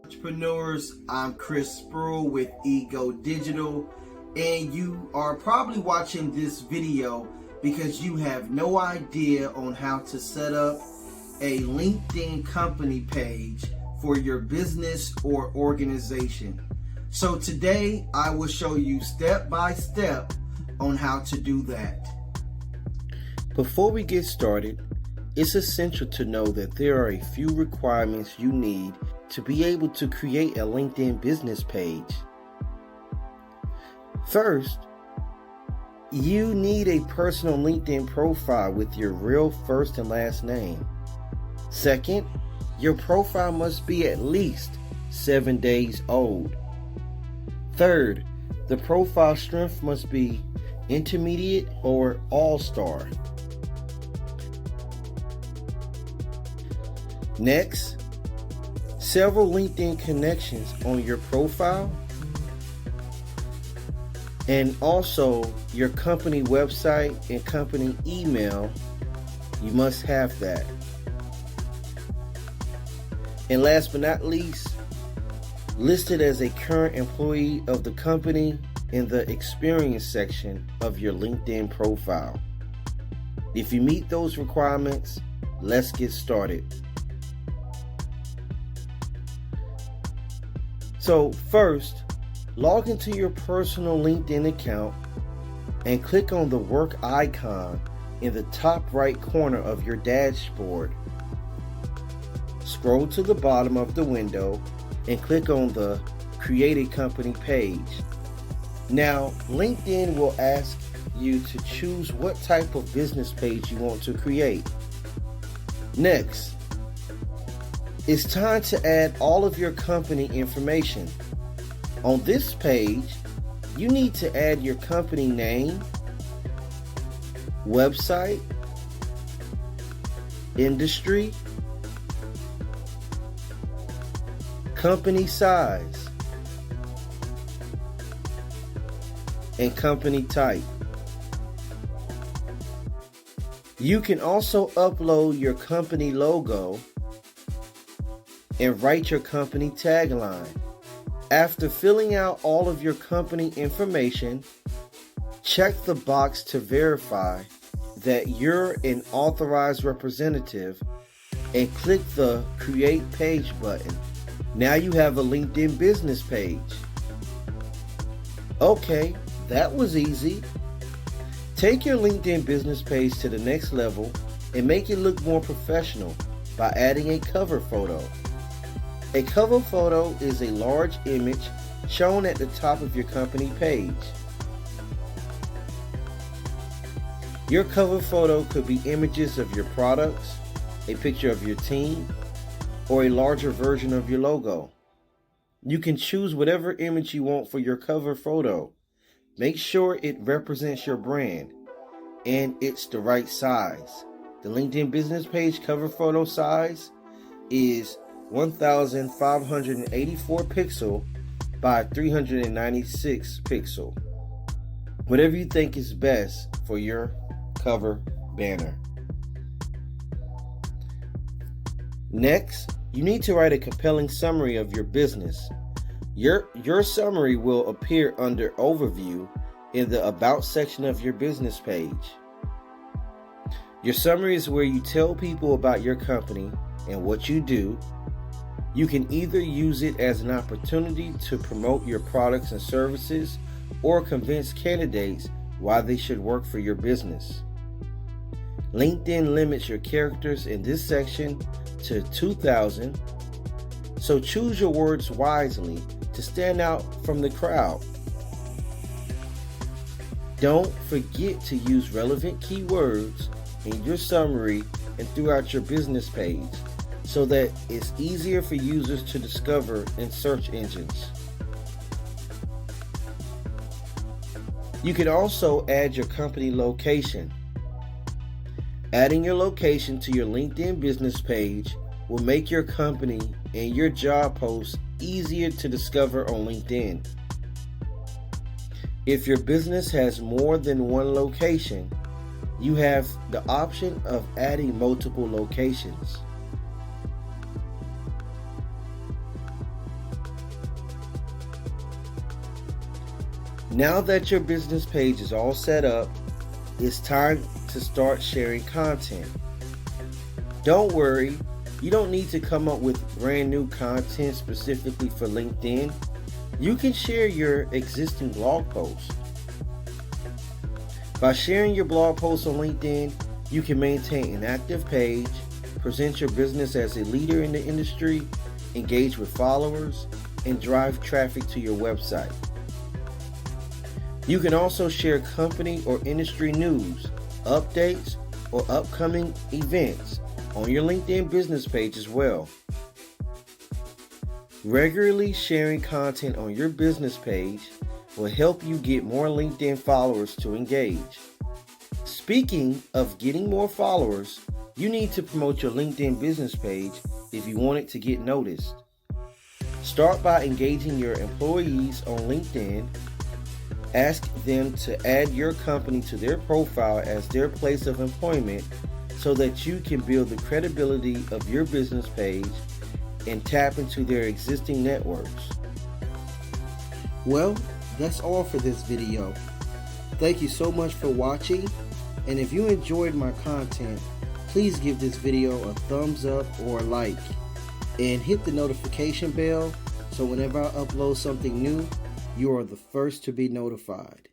Entrepreneurs, I'm Chris Sproul with Ego Digital, and you are probably watching this video because you have no idea on how to set up a LinkedIn company page for your business or organization. So today I will show you step by step on how to do that. Before we get started, it's essential to know that there are a few requirements you need to be able to create a LinkedIn business page. First, you need a personal LinkedIn profile with your real first and last name. Second, your profile must be at least 7 days old. Third, the profile strength must be intermediate or all-star. Next, several LinkedIn connections on your profile, and also your company website and company email. You must have that. And last but not least, listed as a current employee of the company in the experience section of your LinkedIn profile. If you meet those requirements, let's get started. So first, log into your personal LinkedIn account and click on the work icon in the top right corner of your dashboard. Scroll to the bottom of the window and click on the Create a Company page. Now, LinkedIn will ask you to choose what type of business page you want to create. Next, it's time to add all of your company information. On this page, you need to add your company name, website, industry, company size, and company type. You can also upload your company logo and write your company tagline. After filling out all of your company information, check the box to verify that you're an authorized representative and click the Create Page button. Now you have a LinkedIn business page. Okay, that was easy. Take your LinkedIn business page to the next level and make it look more professional by adding a cover photo. A cover photo is a large image shown at the top of your company page. Your cover photo could be images of your products, a picture of your team, or a larger version of your logo. You can choose whatever image you want for your cover photo. Make sure it represents your brand and it's the right size. The LinkedIn business page cover photo size is 1584 pixel by 396 pixel. Whatever you think is best for your cover banner. Next, you need to write a compelling summary of your business. Your summary will appear under Overview in the About section of your business page. Your summary is where you tell people about your company and what you do. You can either use it as an opportunity to promote your products and services or convince candidates why they should work for your business. LinkedIn limits your characters in this section to 2,000, so choose your words wisely to stand out from the crowd. Don't forget to use relevant keywords in your summary and throughout your business page, so that it's easier for users to discover in search engines. You can also add your company location. Adding your location to your LinkedIn business page will make your company and your job posts easier to discover on LinkedIn. If your business has more than one location, you have the option of adding multiple locations. Now that your business page is all set up, it's time to start sharing content. Don't worry, you don't need to come up with brand new content specifically for LinkedIn. You can share your existing blog posts. By sharing your blog posts on LinkedIn, you can maintain an active page, present your business as a leader in the industry, engage with followers, and drive traffic to your website. You can also share company or industry news, updates, or upcoming events on your LinkedIn business page as well. Regularly sharing content on your business page will help you get more LinkedIn followers to engage. Speaking of getting more followers, you need to promote your LinkedIn business page if you want it to get noticed. Start by engaging your employees on LinkedIn. Ask them to add your company to their profile as their place of employment so that you can build the credibility of your business page and tap into their existing networks. Well, that's all for this video. Thank you so much for watching, and if you enjoyed my content, please give this video a thumbs up or a like, and hit the notification bell so whenever I upload something new, you are the first to be notified.